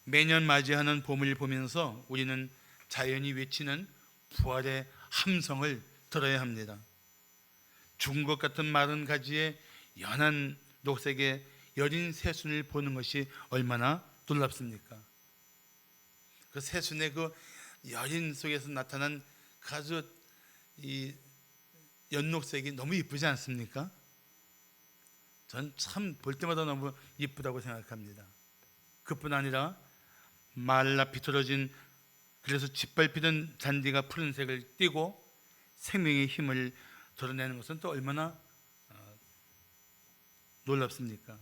매년 맞이하는 봄을 보면서 우리는 자연이 외치는 부활의 함성을 들어야 합니다. 죽은 것 같은 마른 가지에 연한 녹색의 여린 새순을 보는 것이 얼마나 놀랍습니까? 그 새순의 그 여린 속에서 나타난 아주 이 연녹색이 너무 이쁘지 않습니까? 전 참 볼 때마다 너무 이쁘다고 생각합니다. 그뿐 아니라 말라 비틀어진, 그래서 짓밟히던 잔디가 푸른색을 띠고 생명의 힘을 드러내는 것은 또 얼마나 놀랍습니까?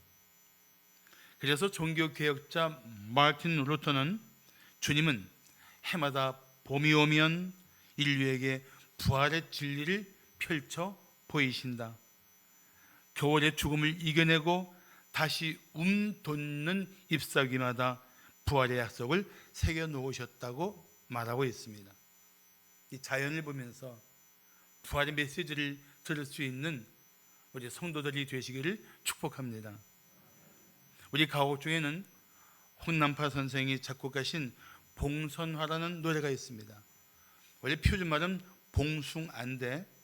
그래서 종교개혁자 마틴 루터는 주님은 해마다 봄이 오면 인류에게 부활의 진리를 펼쳐 보이신다. 겨울의 죽음을 이겨내고 다시 돋는 잎사귀마다 부활의 약속을 새겨 놓으셨다고 말하고 있습니다. 이 자연을 보면서 부활의 메시지를 들을 수 있는 우리 성도들이 되시기를 축복합니다. 우리 가곡 중에는 홍남파 선생이 작곡하신 봉선화라는 노래가 있습니다. 원래 표준말은 봉숭아인데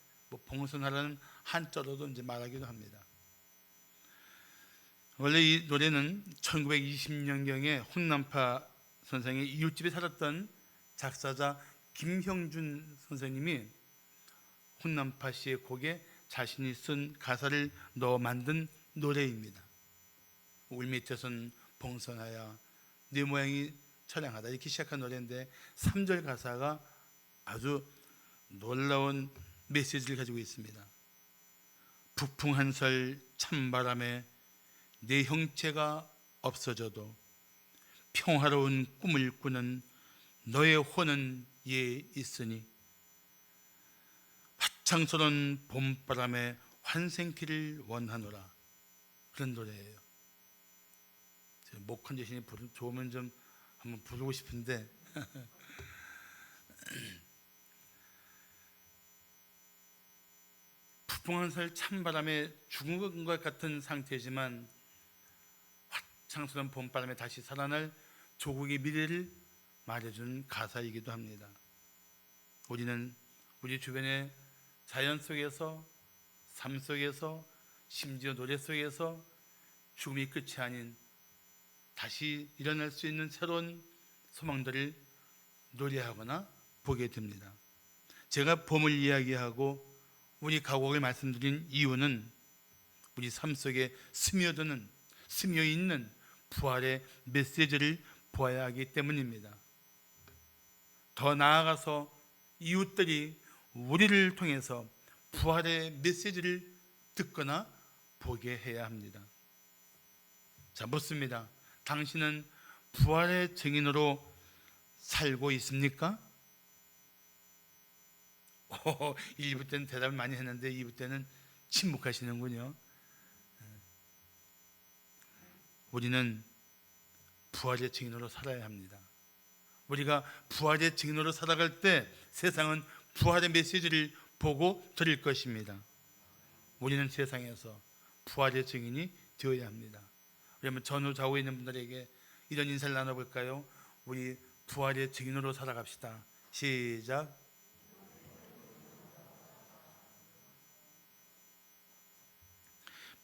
봉선화라는 한자로도 이제 말하기도 합니다. 원래 이 노래는 1920년경에 홍남파 선생의 이웃집에 살았던 작사자 김형준 선생님이 홍남파 씨의 곡에 자신이 쓴 가사를 넣어 만든 노래입니다. 울밑에선 봉선하야 네 모양이 처량하다, 이렇게 시작한 노래인데 3절 가사가 아주 놀라운 메시지를 가지고 있습니다. 북풍 한설 찬바람에 내 형체가 없어져도 평화로운 꿈을 꾸는 너의 혼은 예 있으니 화창스러운 봄바람에 환생키를 원하노라. 그런 노래예요. 목 컨디션이 좋으면 좀 한번 부르고 싶은데 북풍 한설 찬바람에 죽은 것 같은 상태지만 화창스러운 봄바람에 다시 살아날 조국의 미래를 말해주는 가사이기도 합니다. 우리는 우리 주변의 자연 속에서, 삶 속에서, 심지어 노래 속에서 죽음이 끝이 아닌 다시 일어날 수 있는 새로운 소망들을 노래하거나 보게 됩니다. 제가 봄을 이야기하고 우리 가곡을 말씀드린 이유는 우리 삶 속에 스며있는 부활의 메시지를 보아야 하기 때문입니다. 더 나아가서 이웃들이 우리를 통해서 부활의 메시지를 듣거나 보게 해야 합니다. 자, 묻습니다. 당신은 부활의 증인으로 살고 있습니까? 1부 때는 대답을 많이 했는데 2부 때는 침묵하시는군요. 우리는 부활의 증인으로 살아야 합니다. 우리가 부활의 증인으로 살아갈 때 세상은 부활의 메시지를 보고 들을 것입니다. 우리는 세상에서 부활의 증인이 되어야 합니다. 그러면 전후좌우에 있는 분들에게 이런 인사를 나눠볼까요? 우리 부활의 증인으로 살아갑시다. 시작.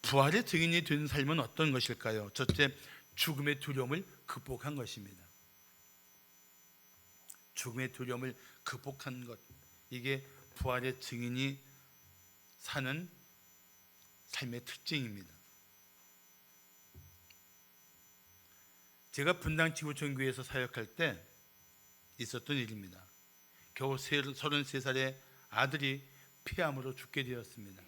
부활의 증인이 된 삶은 어떤 것일까요? 첫째, 죽음의 두려움을 극복한 것입니다. 죽음의 두려움을 극복한 것, 이게 부활의 증인이 사는 삶의 특징입니다. 제가 분당 지구촌교회에서 사역할 때 있었던 일입니다. 겨우 33살의 아들이 폐암으로 죽게 되었습니다.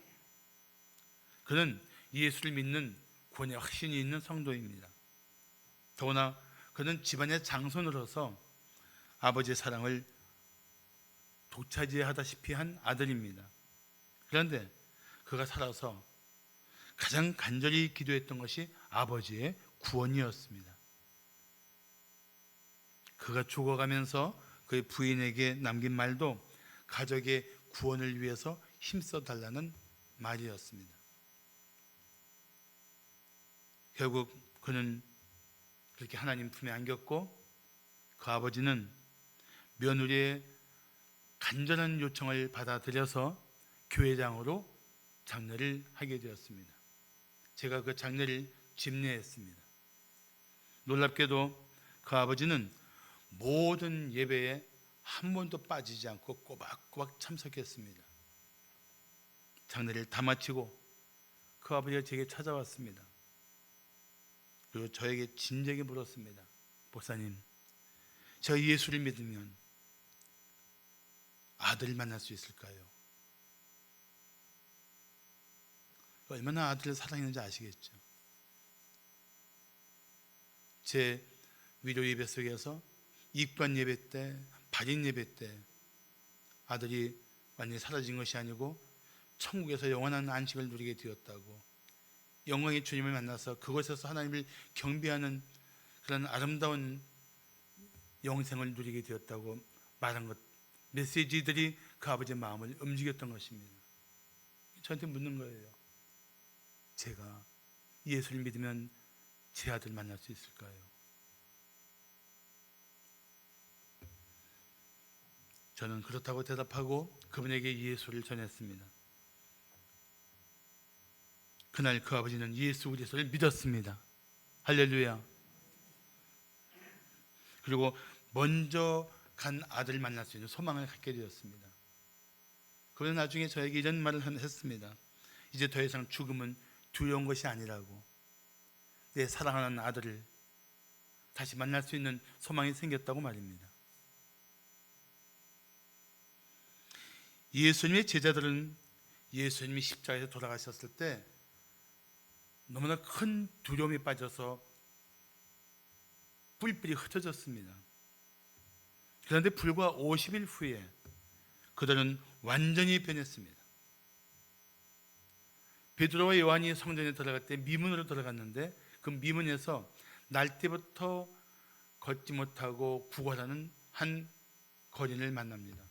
그는 예수를 믿는 구원의 확신이 있는 성도입니다. 더구나 그는 집안의 장손으로서 아버지의 사랑을 독차지하다시피 한 아들입니다. 그런데 그가 살아서 가장 간절히 기도했던 것이 아버지의 구원이었습니다. 그가 죽어가면서 그의 부인에게 남긴 말도 가족의 구원을 위해서 힘써달라는 말이었습니다. 결국 그는 그렇게 하나님 품에 안겼고, 그 아버지는 며느리의 간절한 요청을 받아들여서 교회장으로 장례를 하게 되었습니다. 제가 그 장례를 집례했습니다. 놀랍게도 그 아버지는 모든 예배에 한 번도 빠지지 않고 꼬박꼬박 참석했습니다. 장례를 다 마치고 그 아버지가 제게 찾아왔습니다. 그리고 저에게 진지하게 물었습니다. 목사님, 제가 예수를 믿으면 아들을 만날 수 있을까요? 얼마나 아들을 사랑했는지 아시겠죠? 제 위로 예배 속에서 입관 예배 때, 발인 예배 때 아들이 완전히 사라진 것이 아니고 천국에서 영원한 안식을 누리게 되었다고, 영광의 주님을 만나서 그곳에서 하나님을 경배하는 그런 아름다운 영생을 누리게 되었다고 말한 것, 메시지들이 그 아버지의 마음을 움직였던 것입니다. 저한테 묻는 거예요. 제가 예수를 믿으면 제 아들 만날 수 있을까요? 저는 그렇다고 대답하고 그분에게 예수를 전했습니다. 그날 그 아버지는 예수 그리스도를 믿었습니다. 할렐루야. 그리고 먼저 간 아들을 만날 수 있는 소망을 갖게 되었습니다. 그는 나중에 저에게 이런 말을 했습니다. 이제 더 이상 죽음은 두려운 것이 아니라고, 내 사랑하는 아들을 다시 만날 수 있는 소망이 생겼다고 말입니다. 예수님의 제자들은 예수님이 십자가에서 돌아가셨을 때 너무나 큰 두려움에 빠져서 뿔뿔이 흩어졌습니다. 그런데 불과 50일 후에 그들은 완전히 변했습니다. 베드로와 요한이 성전에 들어갈 때 미문으로 들어갔는데 그 미문에서 날때부터 걷지 못하고 구걸하는 한 거린을 만납니다.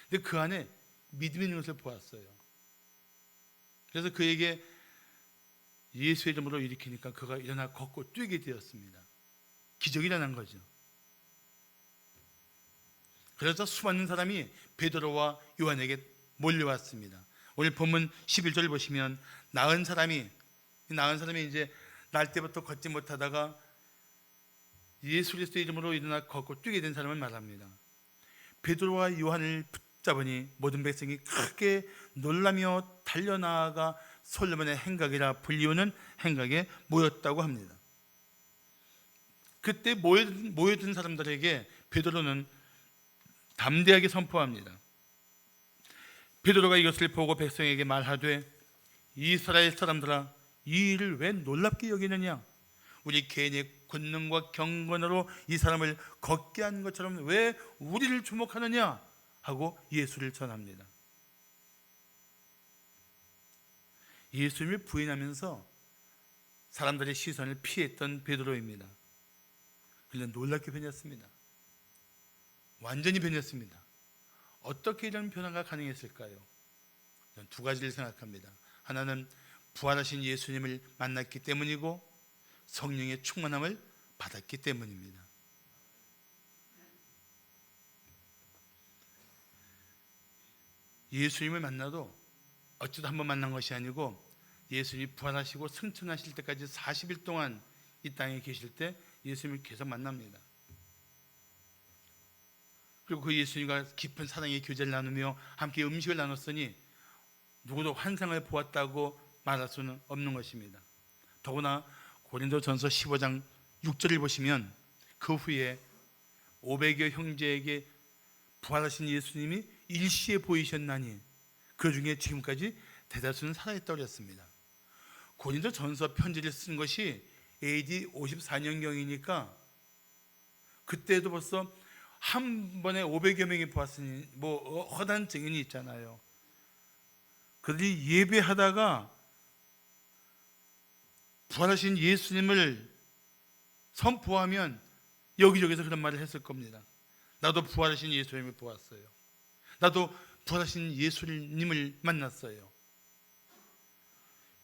근데 그 안에 믿음이 있는 것을 보았어요. 그래서 그에게 예수의 이름으로 일으키니까 그가 일어나 걷고 뛰게 되었습니다. 기적이 일어난 거죠. 그래서 수많은 사람이 베드로와 요한에게 몰려왔습니다. 오늘 본문 11절을 보시면 나은 사람이 이제 날 때부터 걷지 못하다가 예수 그리스도의 이름으로 일어나 걷고 뛰게 된 사람을 말합니다. 베드로와 요한을 붙잡으니 모든 백성이 크게 놀라며 달려나아가 솔로몬의 행각이라 불리우는 행각에 모였다고 합니다. 그때 모여든 사람들에게 베드로는 담대하게 선포합니다. 베드로가 이것을 보고 백성에게 말하되, 이스라엘 사람들아, 이 일을 왜 놀랍게 여기느냐? 우리 개인의 권능과 경건으로 이 사람을 걷게 한 것처럼 왜 우리를 주목하느냐? 하고 예수를 전합니다. 예수님을 부인하면서 사람들의 시선을 피했던 베드로입니다. 그는 놀랍게 변했습니다. 완전히 변했습니다. 어떻게 이런 변화가 가능했을까요? 저는 두 가지를 생각합니다. 하나는 부활하신 예수님을 만났기 때문이고, 성령의 충만함을 받았기 때문입니다. 예수님을 만나도 어쩌다 한번 만난 것이 아니고, 예수님이 부활하시고 승천하실 때까지 40일 동안 이 땅에 계실 때 예수님을 계속 만납니다. 그리고 그 예수님과 깊은 사랑의 교제를 나누며 함께 음식을 나눴으니 누구도 환상을 보았다고 말할 수는 없는 것입니다. 더구나 고린도전서 15장 6절을 보시면 그 후에 500여 형제에게 부활하신 예수님이 일시에 보이셨나니 그 중에 지금까지 대다수는 살아있다고 그랬습니다. 고린도전서 편지를 쓴 것이 AD 54년경이니까 그때도 벌써 한 번에 500여 명이 보았으니 허다한 증인이 있잖아요. 그들이 예배하다가 부활하신 예수님을 선포하면 여기저기서 그런 말을 했을 겁니다. 나도 부활하신 예수님을 보았어요. 나도 부활하신 예수님을 만났어요.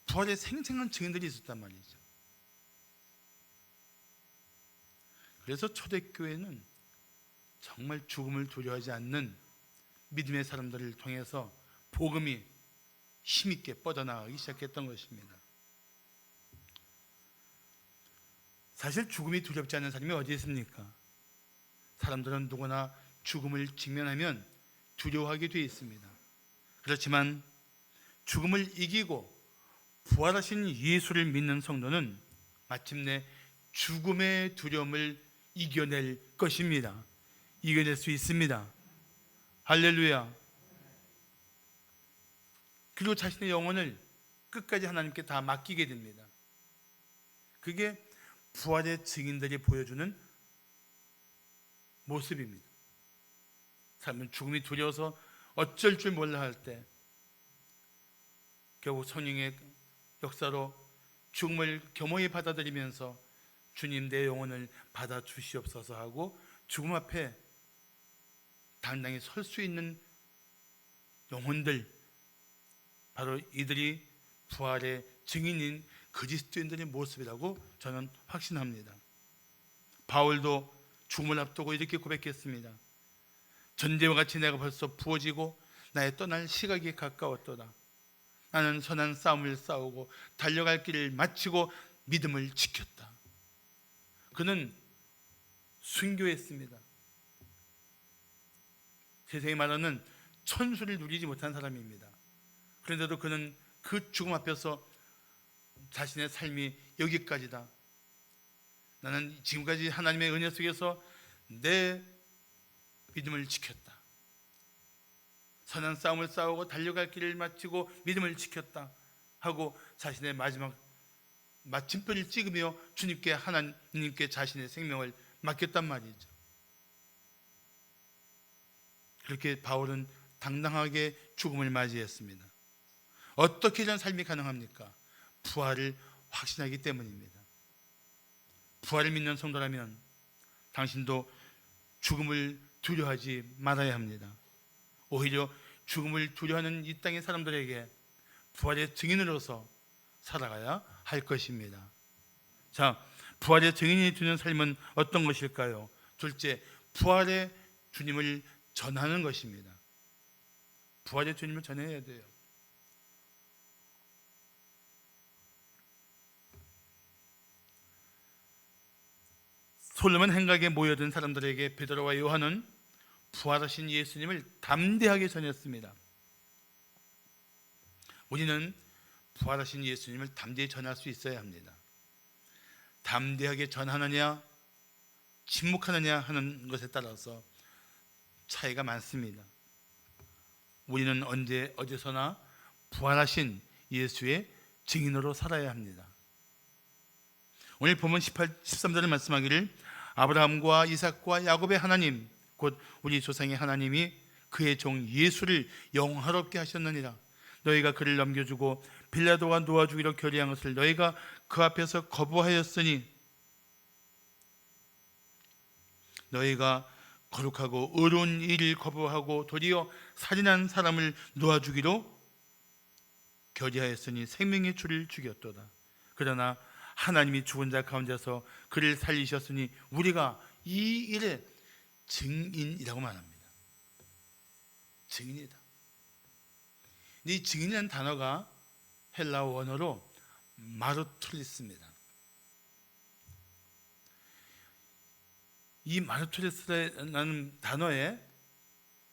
부활의 생생한 증인들이 있었단 말이죠. 그래서 초대교회는 정말 죽음을 두려워하지 않는 믿음의 사람들을 통해서 복음이 힘있게 뻗어나가기 시작했던 것입니다. 사실 죽음이 두렵지 않는 사람이 어디 있습니까? 사람들은 누구나 죽음을 직면하면 두려워하게 되어 있습니다. 그렇지만 죽음을 이기고 부활하신 예수를 믿는 성도는 마침내 죽음의 두려움을 이겨낼 것입니다. 이겨낼 수 있습니다. 할렐루야. 그리고 자신의 영혼을 끝까지 하나님께 다 맡기게 됩니다. 그게 부활의 증인들이 보여주는 모습입니다. 삶은 죽음이 두려워서 어쩔 줄 몰라 할 때 결국 성령의 역사로 죽음을 겸허히 받아들이면서 주님 내 영혼을 받아주시옵소서 하고 죽음 앞에 당당히 설 수 있는 영혼들, 바로 이들이 부활의 증인인 그리스도인들의 모습이라고 저는 확신합니다. 바울도 죽음을 앞두고 이렇게 고백했습니다. 전제와 같이 내가 벌써 부어지고 나의 떠날 시각이 가까웠도다. 나는 선한 싸움을 싸우고 달려갈 길을 마치고 믿음을 지켰다. 그는 순교했습니다. 세상이 말하는 천수를 누리지 못한 사람입니다. 그런데도 그는 그 죽음 앞에서 자신의 삶이 여기까지다. 나는 지금까지 하나님의 은혜 속에서 내 믿음을 지켰다. 선한 싸움을 싸우고 달려갈 길을 마치고 믿음을 지켰다 하고 자신의 마지막 마침표를 찍으며 주님께 하나님께 자신의 생명을 맡겼단 말이죠. 그렇게 바울은 당당하게 죽음을 맞이했습니다. 어떻게 이런 삶이 가능합니까? 부활을 확신하기 때문입니다. 부활을 믿는 성도라면 당신도 죽음을 두려워하지 말아야 합니다. 오히려 죽음을 두려워하는 이 땅의 사람들에게 부활의 증인으로서 살아가야 할 것입니다. 자, 부활의 증인이 되는 삶은 어떤 것일까요? 둘째, 부활의 주님을 전하는 것입니다. 부활의 주님을 전해야 돼요. 솔로몬 행각에 모여든 사람들에게 베드로와 요한은 부활하신 예수님을 담대하게 전했습니다. 우리는 부활하신 예수님을 담대히 전할 수 있어야 합니다. 담대하게 전하느냐 침묵하느냐 하는 것에 따라서 차이가 많습니다. 우리는 언제 어디서나 부활하신 예수의 증인으로 살아야 합니다. 오늘 본문 13절에 말씀하기를 아브라함과 이삭과 야곱의 하나님 곧 우리 조상의 하나님이 그의 종 예수를 영화롭게 하셨느니라. 너희가 그를 넘겨주고 빌라도가 놓아주기로 결의한 것을 너희가 그 앞에서 거부하였으니 너희가 거룩하고 의로운 일을 거부하고 도리어 살인한 사람을 놓아주기로 결의하였으니 생명의 주를 죽였도다. 그러나 하나님이 죽은 자 가운데서 그를 살리셨으니 우리가 이 일의 증인이라고 말합니다. 증인이다. 이 증인이라는 단어가 헬라어 원어로 마르투리스입니다. 이 마르투리스라는 단어의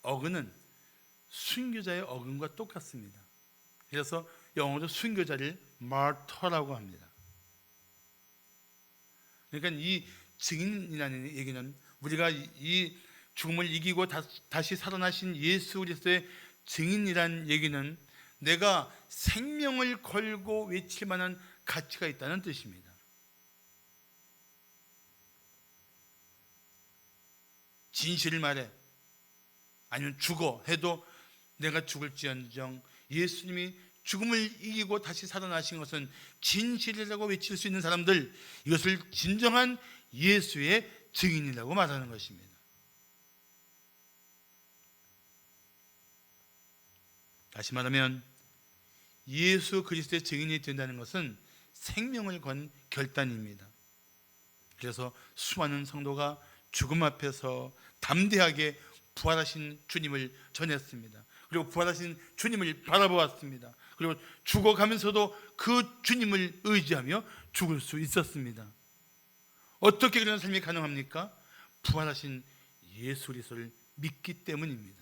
어근은 순교자의 어근과 똑같습니다. 그래서 영어로 순교자를 마터라고 합니다. 그러니까 이 증인이라는 얘기는 우리가 이 죽음을 이기고 다시 살아나신 예수 그리스도의 증인이라는 얘기는 내가 생명을 걸고 외칠 만한 가치가 있다는 뜻입니다. 진실을 말해 아니면 죽어 해도 내가 죽을지언정 예수님이 죽음을 이기고 다시 살아나신 것은 진실이라고 외칠 수 있는 사람들, 이것을 진정한 예수의 증인이라고 말하는 것입니다. 다시 말하면 예수 그리스도의 증인이 된다는 것은 생명을 건 결단입니다. 그래서 수많은 성도가 죽음 앞에서 담대하게 부활하신 주님을 전했습니다. 그리고 부활하신 주님을 바라보았습니다. 그리고 죽어가면서도 그 주님을 의지하며 죽을 수 있었습니다. 어떻게 그런 삶이 가능합니까? 부활하신 예수 그리스도를 믿기 때문입니다.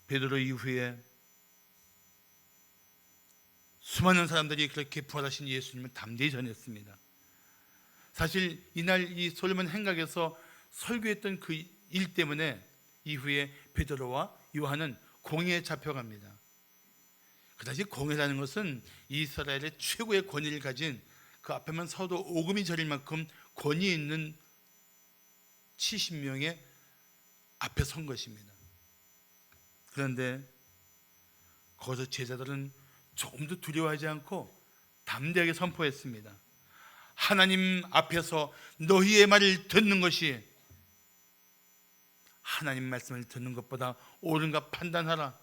베드로 이후에 수많은 사람들이 그렇게 부활하신 예수님을 담대히 전했습니다. 사실 이날 이 솔로몬 행각에서 설교했던 그 일 때문에 이후에 베드로와 요한은 공회에 잡혀갑니다. 그 당시 공회라는 것은 이스라엘의 최고의 권위를 가진, 그 앞에만 서도 오금이 저릴 만큼 권위 있는 70명의 앞에 선 것입니다. 그런데 거기서 제자들은 조금도 두려워하지 않고 담대하게 선포했습니다. 하나님 앞에서 너희의 말을 듣는 것이 하나님 말씀을 듣는 것보다 옳은가 판단하라.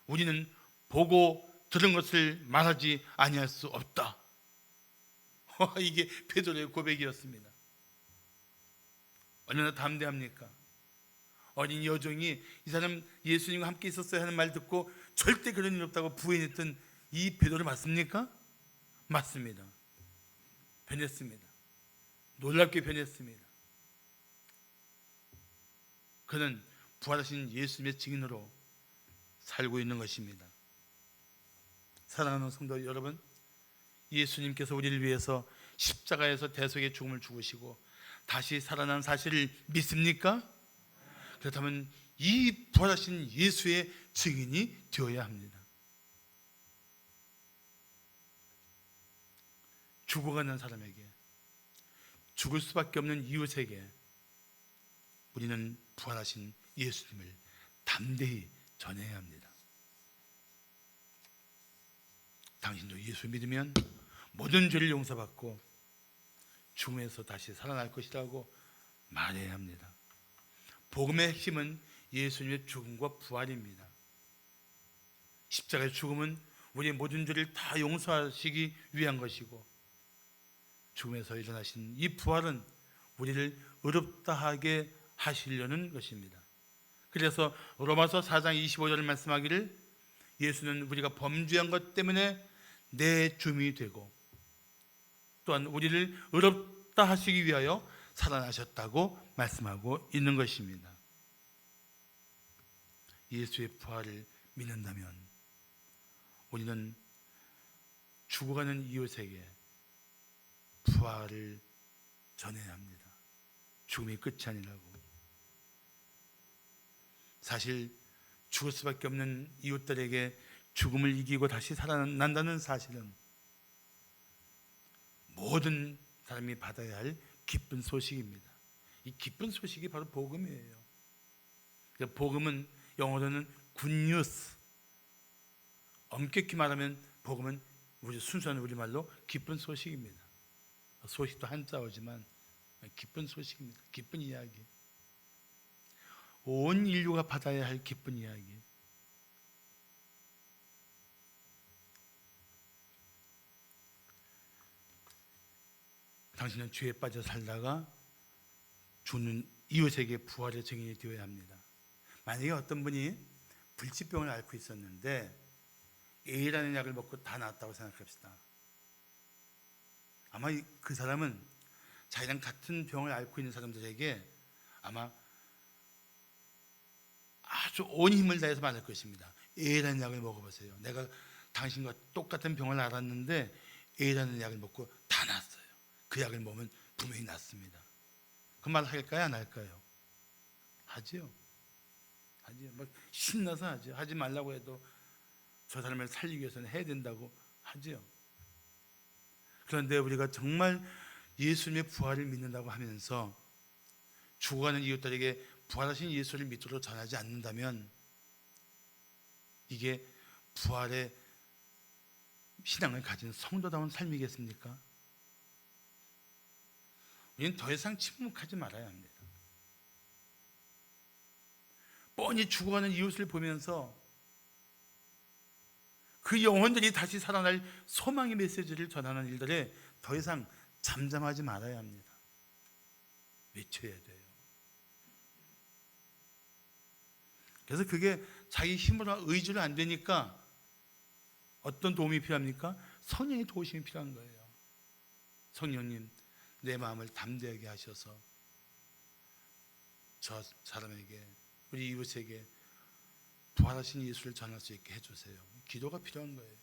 우리는 보고 들은 것을 말하지 아니할 수 없다. 이게 베드로의 고백이었습니다. 얼마나 담대합니까? 어린 여종이 이 사람 예수님과 함께 있었어야 하는 말 듣고 절대 그런 일 없다고 부인했던 이 베드로 맞습니까? 맞습니다. 변했습니다. 놀랍게 변했습니다. 그는 부활하신 예수님의 증인으로 살고 있는 것입니다. 사랑하는 성도 여러분, 예수님께서 우리를 위해서 십자가에서 대속의 죽음을 죽으시고 다시 살아난 사실을 믿습니까? 그렇다면 이 부활하신 예수의 증인이 되어야 합니다. 죽어가는 사람에게, 죽을 수밖에 없는 이웃에게 우리는 부활하신 예수님을 담대히 전해야 합니다. 당신도 예수 믿으면 모든 죄를 용서받고 죽음에서 다시 살아날 것이라고 말해야 합니다. 복음의 핵심은 예수님의 죽음과 부활입니다. 십자가의 죽음은 우리의 모든 죄를 다 용서하시기 위한 것이고, 죽음에서 일어나신 이 부활은 우리를 의롭다 하게 하시려는 것입니다. 그래서 로마서 4장 25절을 말씀하기를, 예수는 우리가 범죄한 것 때문에 내 주민이 되고 또한 우리를 의롭다 하시기 위하여 살아나셨다고 말씀하고 있는 것입니다. 예수의 부활을 믿는다면 우리는 죽어가는 이웃에게 부활을 전해야 합니다. 죽음이 끝이 아니라고. 사실 죽을 수밖에 없는 이웃들에게 죽음을 이기고 다시 살아난다는 사실은 모든 사람이 받아야 할 기쁜 소식입니다. 이 기쁜 소식이 바로 복음이에요. 복음은 영어로는 굿뉴스, 엄격히 말하면 복음은 순수한 우리말로 기쁜 소식입니다. 소식도 한자어지만 기쁜 소식입니다. 기쁜 이야기, 온 인류가 받아야 할 기쁜 이야기. 당신은 죄에 빠져 살다가 죽는 이웃에게 부활의 증인이 되어야 합니다. 만약에 어떤 분이 불치병을 앓고 있었는데 A라는 약을 먹고 다 나았다고 생각합시다. 아마 그 사람은 자기랑 같은 병을 앓고 있는 사람들에게 아마 아주 온 힘을 다해서 말할 것입니다. A라는 약을 먹어보세요. 내가 당신과 똑같은 병을 앓았는데 A라는 약을 먹고 다 낫어요. 그 약을 먹으면 분명히 낫습니다. 그 말 할까요? 안 할까요? 하지요. 하지요. 막 신나서 하죠. 하지 말라고 해도 저 사람을 살리기 위해서는 해야 된다고 하지요. 그런데 우리가 정말 예수님의 부활을 믿는다고 하면서 죽어가는 이웃들에게 부활하신 예수를 믿도록 전하지 않는다면 이게 부활의 신앙을 가진 성도다운 삶이겠습니까? 우리는 더 이상 침묵하지 말아야 합니다. 뻔히 죽어가는 이웃을 보면서 그 영혼들이 다시 살아날 소망의 메시지를 전하는 일들에 더 이상 잠잠하지 말아야 합니다. 외쳐야 돼요. 그래서 그게 자기 힘으로 의지로 안 되니까 어떤 도움이 필요합니까? 성령의 도우심이 필요한 거예요. 성령님, 내 마음을 담대하게 하셔서 저 사람에게, 우리 이웃에게 부활하신 예수를 전할 수 있게 해주세요. 기도가 필요한 거예요.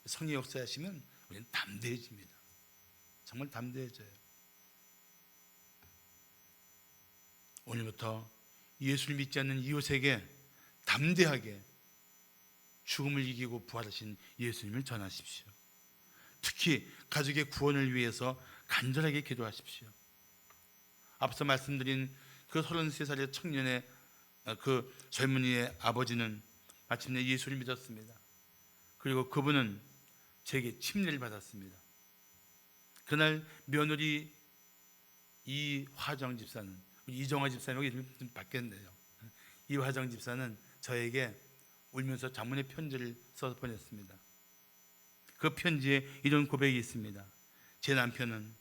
성령 역사하시면 우리는 담대해집니다. 정말 담대해져요. 오늘부터 예수를 믿지 않는 이웃에게 담대하게 죽음을 이기고 부활하신 예수님을 전하십시오. 특히 가족의 구원을 위해서 간절하게 기도하십시오. 앞서 말씀드린 그 33살의 청년의 그 젊은이의 아버지는 마침내 예수를 믿었습니다. 그리고 그분은 제게 침례를 받았습니다. 그날 며느리 이화정 집사는, 이정화 집사님 이름 좀 바뀌었네요. 이화정 집사는 저에게 울면서 장문의 편지를 써서 보냈습니다. 그 편지에 이런 고백이 있습니다. 제 남편은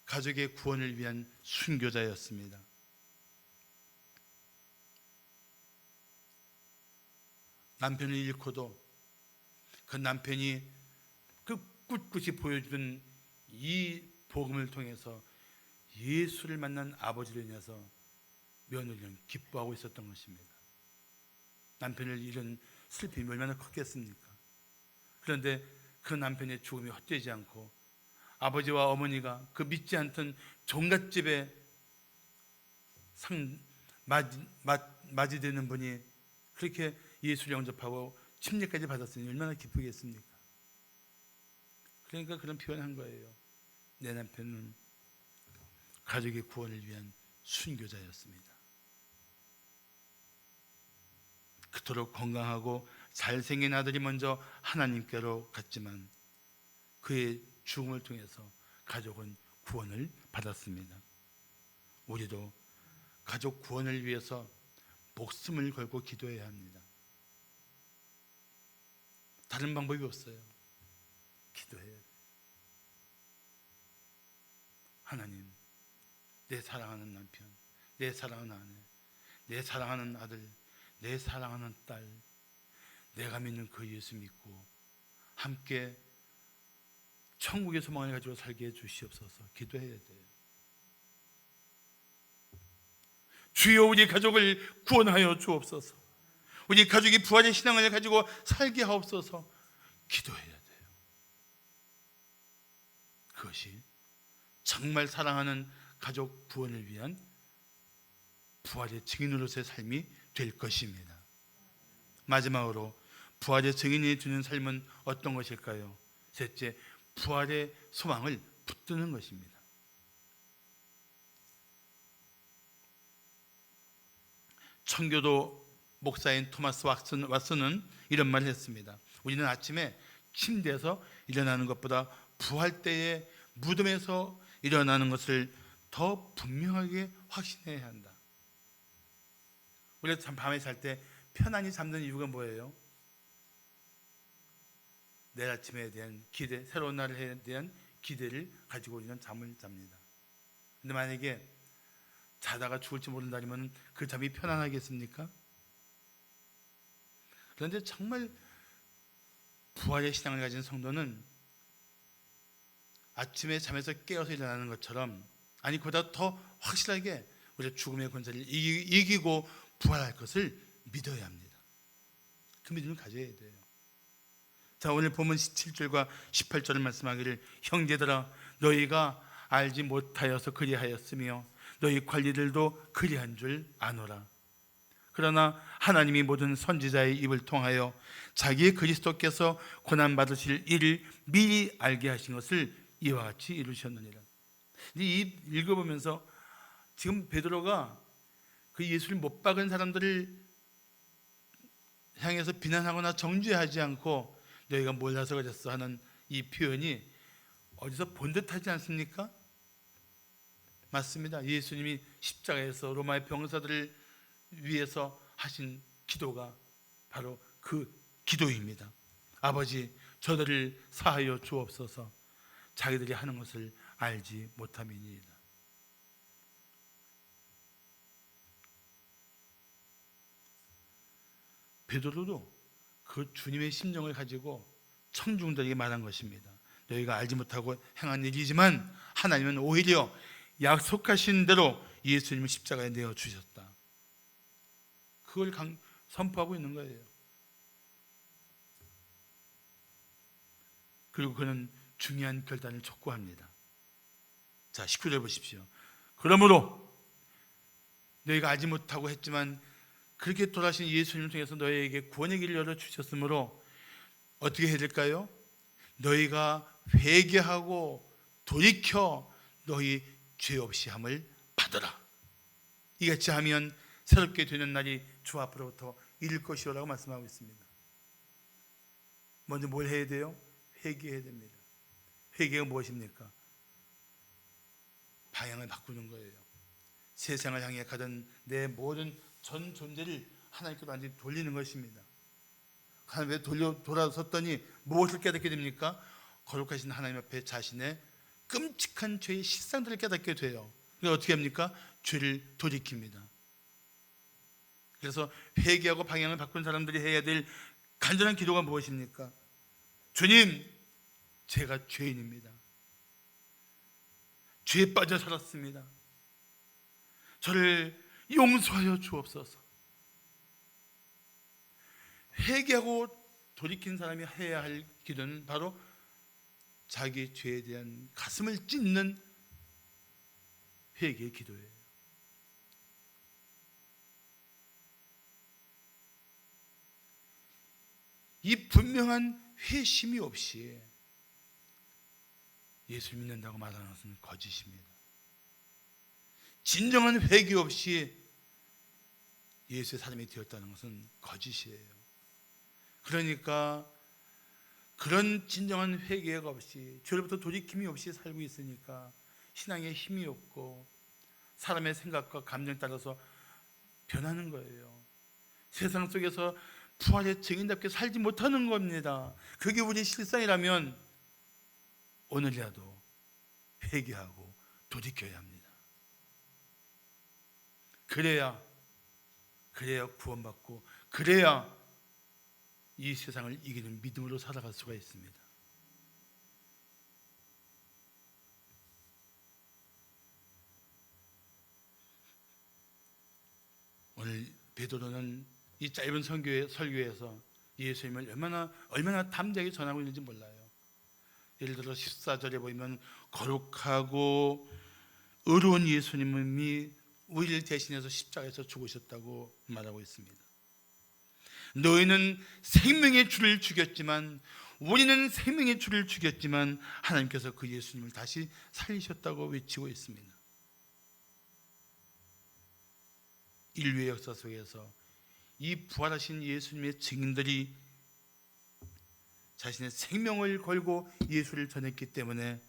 가족의 구원을 위한 순교자였습니다. 남편을 잃고도 그 남편이 그 꿋꿋이 보여준 이 복음을 통해서 예수를 만난 아버지로 인해서 며느리는 기뻐하고 있었던 것입니다. 남편을 잃은 슬픔이 얼마나 컸겠습니까? 그런데 그 남편의 죽음이 헛되지 않고 아버지와 어머니가 그 믿지 않던 종갓집에 맞이되는 분이 그렇게 예수를 영접하고 침례까지 받았으니 얼마나 기쁘겠습니까? 그러니까 그런 표현한 거예요. 내 남편은 가족의 구원을 위한 순교자였습니다. 그토록 건강하고 잘생긴 아들이 먼저 하나님께로 갔지만 그의 죽음을 통해서 가족은 구원을 받았습니다. 우리도 가족 구원을 위해서 목숨을 걸고 기도해야 합니다. 다른 방법이 없어요. 기도해야 돼요. 하나님, 내 사랑하는 남편, 내 사랑하는 아내, 내 사랑하는 아들, 내 사랑하는 딸, 내가 믿는 그 예수 믿고 함께 천국의 소망을 가지고 살게 해주시옵소서. 기도해야 돼요. 주여, 우리 가족을 구원하여 주옵소서. 우리 가족이 부활의 신앙을 가지고 살게 하옵소서. 기도해야 돼요. 그것이 정말 사랑하는 가족 구원을 위한 부활의 증인으로서의 삶이 될 것입니다. 마지막으로 부활의 증인이 주는 삶은 어떤 것일까요? 셋째, 부활의 소망을 붙드는 것입니다. 청교도 목사인 토마스 왓슨은 이런 말을 했습니다. 우리는 아침에 침대에서 일어나는 것보다 부활 때에 무덤에서 일어나는 것을 더 분명하게 확신해야 한다. 우리가 밤에 잘 때 편안히 잠든 이유가 뭐예요? 내일 아침에 대한 기대, 새로운 날에 대한 기대를 가지고 우리는 잠을 잡니다. 근데 만약에 자다가 죽을지 모른다면 그 잠이 편안하겠습니까? 그런데 정말 부활의 신앙을 가진 성도는 아침에 잠에서 깨어서 일어나는 것처럼, 아니 그보다 더 확실하게 우리가 죽음의 권세를 이기고 부활할 것을 믿어야 합니다. 그 믿음을 가져야 돼요. 자, 오늘 본문 17절과 18절을 말씀하기를, 형제들아, 너희가 알지 못하여서 그리하였으며 너희 관리들도 그리한 줄 아노라. 그러나 하나님이 모든 선지자의 입을 통하여 자기의 그리스도께서 고난받으실 일을 미리 알게 하신 것을 이와 같이 이루셨느니라. 이 읽어보면서 지금 베드로가 그 예수를 못 박은 사람들을 향해서 비난하거나 정죄하지 않고 너희가 몰라서 그랬어 하는 이 표현이 어디서 본 듯하지 않습니까? 맞습니다. 예수님이 십자가에서 로마의 병사들을 위해서 하신 기도가 바로 그 기도입니다. 아버지, 저들을 사하여 주옵소서. 자기들이 하는 것을 알지 못함이니이다. 베드로도 그 주님의 심정을 가지고 청중들에게 말한 것입니다. 너희가 알지 못하고 행한 일이지만 하나님은 오히려 약속하신 대로 예수님을 십자가에 내어 주셨다. 그걸 선포하고 있는 거예요. 그리고 그는 중요한 결단을 촉구합니다. 자, 19절 보십시오. 그러므로 너희가 알지 못하고 했지만 그렇게 돌아가신 예수님을 통해서 너희에게 구원의 길을 열어주셨으므로 어떻게 해야 될까요? 너희가 회개하고 돌이켜 너희 죄 없이 함을 받으라. 이같이 하면 새롭게 되는 날이 주 앞으로부터 이를 것이오라고 말씀하고 있습니다. 먼저 뭘 해야 돼요? 회개해야 됩니다. 회개가 무엇입니까? 방향을 바꾸는 거예요. 세상을 향해 가던 내 모든 전 존재를 하나님께로 완전히 돌리는 것입니다. 하나님께 돌아섰더니 무엇을 깨닫게 됩니까? 거룩하신 하나님 앞에 자신의 끔찍한 죄의 실상들을 깨닫게 돼요. 그래서 어떻게 합니까? 죄를 돌이킵니다. 그래서 회개하고 방향을 바꾼 사람들이 해야 될 간절한 기도가 무엇입니까? 주님, 제가 죄인입니다. 죄에 빠져 살았습니다. 저를 용서하여 주옵소서. 회개하고 돌이킨 사람이 해야 할 기도는 바로 자기 죄에 대한 가슴을 찢는 회개의 기도예요. 이 분명한 회심이 없이 예수 믿는다고 말하는 것은 거짓입니다. 진정한 회개 없이 예수의 사람이 되었다는 것은 거짓이에요. 그러니까 그런 진정한 회개가 없이 죄로부터 돌이킴이 없이 살고 있으니까 신앙에 힘이 없고 사람의 생각과 감정에 따라서 변하는 거예요. 세상 속에서 부활의 증인답게 살지 못하는 겁니다. 그게 우리 실상이라면 오늘이라도 회개하고 돌이켜야 합니다. 그래야 구원받고 그래야 이 세상을 이기는 믿음으로 살아갈 수가 있습니다. 오늘 베드로는 이 짧은 설교에서 예수님을 얼마나 담대하게 전하고 있는지 몰라요. 예를 들어 14절에 보면 거룩하고 의로운 예수님이 우리를 대신해서 십자가에서 죽으셨다고 말하고 있습니다. 너희는 생명의 주를 죽였지만 우리는 생명의 주를 죽였지만 하나님께서 그 예수님을 다시 살리셨다고 외치고 있습니다. 인류의 역사 속에서 이 부활하신 예수님의 증인들이 자신의 생명을 걸고 예수를 전했기 때문에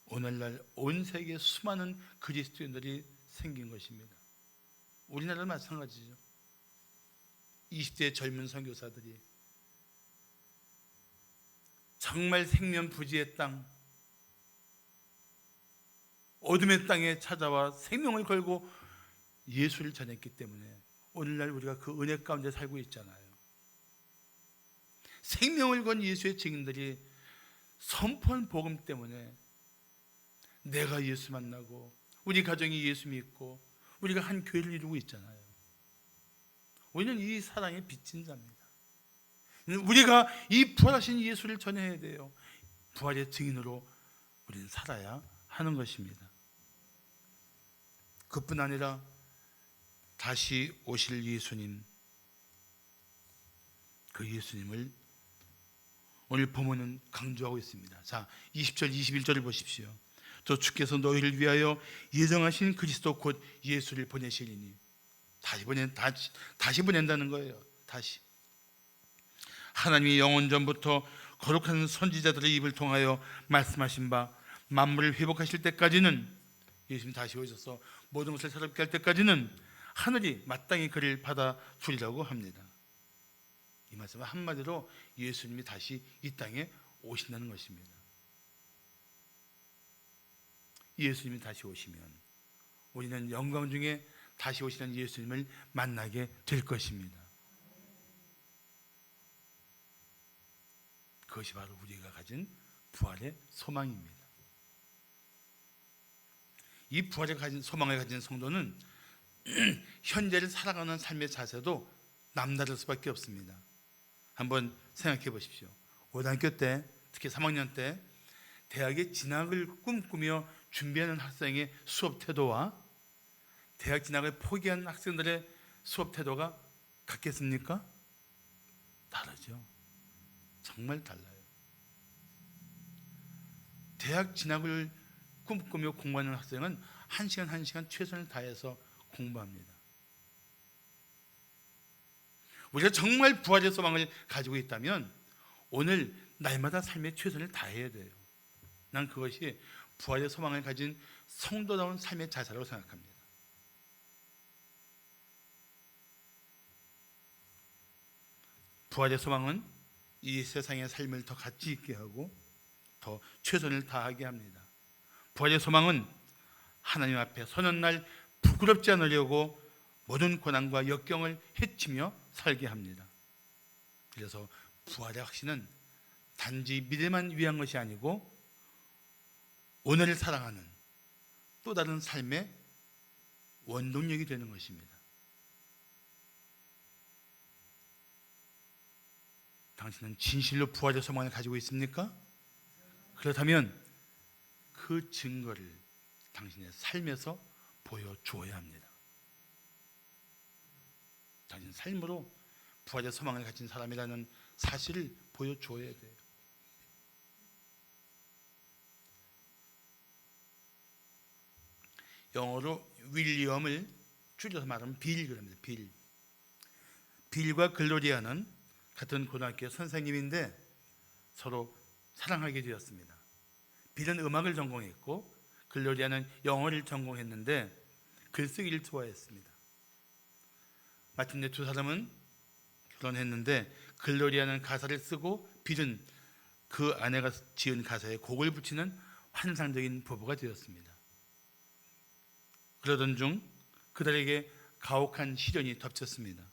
오늘날 온 세계에 수많은 그리스도인들이 생긴 것입니다. 우리나라도 마찬가지죠. 20대 젊은 선교사들이 정말 생면부지의 땅, 어둠의 땅에 찾아와 생명을 걸고 예수를 전했기 때문에 오늘날 우리가 그 은혜 가운데 살고 있잖아요. 생명을 건 예수의 증인들이 선포한 복음 때문에 내가 예수 만나고 우리 가정이 예수 믿고 우리가 한 교회를 이루고 있잖아요. 우리는 이 사랑의 빚진 자입니다. 우리가 이 부활하신 예수를 전해야 돼요. 부활의 증인으로 우리는 살아야 하는 것입니다. 그뿐 아니라 다시 오실 예수님, 그 예수님을 오늘 본문은 강조하고 있습니다. 자, 20절 21절을 보십시오. 또 주께서 너희를 위하여 예정하신 그리스도 곧 예수를 보내시리니 다시 보낸다는 거예요. 다시 하나님이 영원 전부터 거룩한 선지자들의 입을 통하여 말씀하신 바 만물을 회복하실 때까지는, 예수님 다시 오셔서 모든 것을 새롭게 할 때까지는 하늘이 마땅히 그를 받아 주리라고 합니다. 이 말씀은 한마디로 예수님이 다시 이 땅에 오신다는 것입니다. 예수님이 다시 오시면 우리는 영광 중에 다시 오시는 예수님을 만나게 될 것입니다. 그것이 바로 우리가 가진 부활의 소망입니다. 이 부활을 가진 소망을 가진 성도는 현재를 살아가는 삶의 자세도 남다를 수밖에 없습니다. 한번 생각해 보십시오. 고등학교 때, 특히 3학년 때 대학에 진학을 꿈꾸며 준비하는 학생의 수업 태도와 대학 진학을 포기한 학생들의 수업 태도가 같겠습니까? 다르죠. 정말 달라요. 대학 진학을 꿈꾸며 공부하는 학생은 한 시간 최선을 다해서 공부합니다. 우리가 정말 부활의 소망을 가지고 있다면 오늘 날마다 삶에 최선을 다해야 돼요. 난 그것이 부활의 소망을 가진 성도다운 삶의 자세라고 생각합니다. 부활의 소망은 이 세상의 삶을 더 가치 있게 하고 더 최선을 다하게 합니다. 부활의 소망은 하나님 앞에 서는 날 부끄럽지 않으려고 모든 고난과 역경을 헤치며 살게 합니다. 그래서 부활의 확신은 단지 미래만 위한 것이 아니고 오늘을 사랑하는 또 다른 삶의 원동력이 되는 것입니다. 당신은 진실로 부활의 소망을 가지고 있습니까? 그렇다면 그 증거를 당신의 삶에서 보여주어야 합니다. 당신 삶으로 부활의 소망을 가진 사람이라는 사실을 보여주어야 돼요. 영어로 윌리엄을 줄여서 말하면 빌 그럽니다. 빌과 글로리아는 같은 고등학교 선생님인데 서로 사랑하게 되었습니다. 빌은 음악을 전공했고 글로리아는 영어를 전공했는데 글쓰기를 좋아했습니다. 마침내 두 사람은 결혼했는데 글로리아는 가사를 쓰고 빌은 그 아내가 지은 가사에 곡을 붙이는 환상적인 부부가 되었습니다. 그러던 중 그들에게 가혹한 시련이 덮쳤습니다.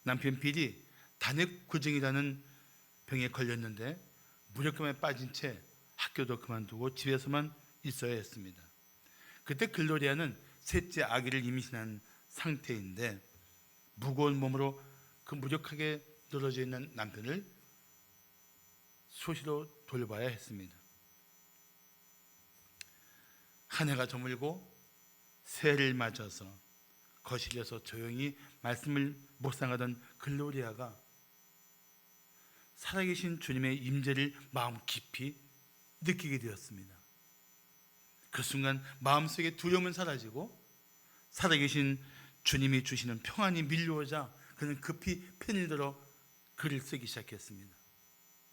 남편 빌이 단핵구증이라는 병에 걸렸는데 무력감에 빠진 채 학교도 그만두고 집에서만 있어야 했습니다. 그때 글로리아는 셋째 아기를 임신한 상태인데 무거운 몸으로 그 무력하게 늘어져 있는 남편을 수시로 돌봐야 했습니다. 한 해가 저물고 새해를 맞아서 거실에서 조용히 말씀을 묵상하던 글로리아가 살아계신 주님의 임재를 마음 깊이 느끼게 되었습니다. 그 순간 마음속에 두려움은 사라지고 살아계신 주님이 주시는 평안이 밀려오자 그는 급히 펜을 들어 글을 쓰기 시작했습니다.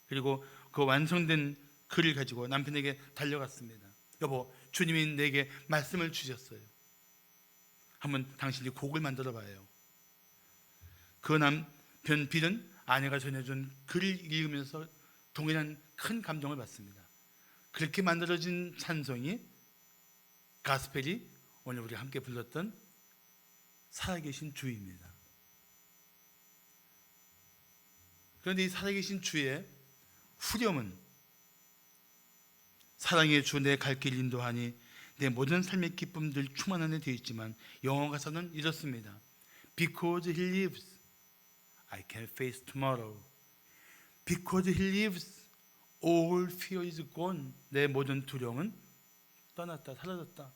그리고 그 완성된 글을 가지고 남편에게 달려갔습니다. 여보, 주님이 내게 말씀을 주셨어요. 한번 당신이 곡을 만들어 봐요. 그 남편 빌은 아내가 전해준 글을 읽으면서 동일한 큰 감동을 받습니다. 그렇게 만들어진 찬송이 가스펠이 오늘 우리 함께 불렀던 살아계신 주입니다. 그런데 이 살아계신 주의 후렴은 사랑의 주 내 갈 길 인도하니 내 모든 삶의 기쁨들 충만한 데 되어 있지만 영어 가사는 이렇습니다. Because he lives, I can face tomorrow. Because he lives, all fear is gone. 내 모든 두려움은 떠났다, 사라졌다.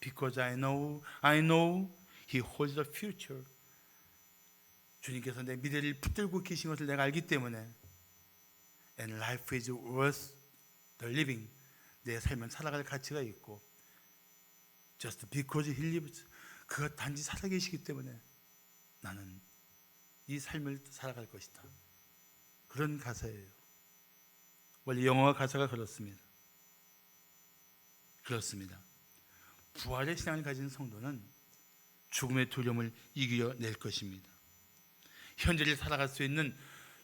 Because I know he holds the future. 주님께서 내 미래를 붙들고 계신 것을 내가 알기 때문에 And life is worth the living. 내 삶은 살아갈 가치가 있고 Just because he lives. 그가 단지 살아계시기 때문에 나는 이 삶을 살아갈 것이다. 그런 가사예요. 원래 영어 가사가 그렇습니다. 그렇습니다. 부활의 신앙을 가진 성도는 죽음의 두려움을 이겨낼 것입니다. 현재를 살아갈 수 있는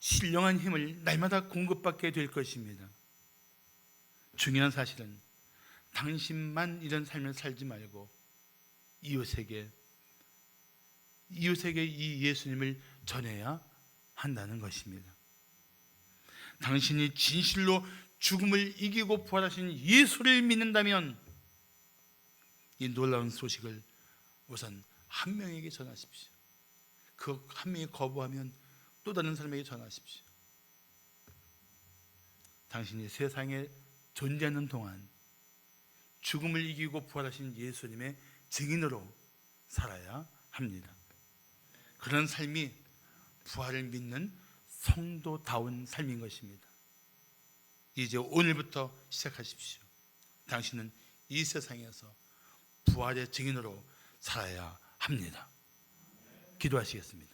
신령한 힘을 날마다 공급받게 될 것입니다. 중요한 사실은 당신만 이런 삶을 살지 말고 이웃에게 이 예수님을 전해야 한다는 것입니다. 당신이 진실로 죽음을 이기고 부활하신 예수를 믿는다면 이 놀라운 소식을 우선 한 명에게 전하십시오. 그 한 명이 거부하면 또 다른 사람에게 전하십시오. 당신이 세상에 존재하는 동안 죽음을 이기고 부활하신 예수님의 증인으로 살아야 합니다. 그런 삶이 부활을 믿는 성도다운 삶인 것입니다. 이제 오늘부터 시작하십시오. 당신은 이 세상에서 부활의 증인으로 살아야 합니다. 기도하시겠습니다.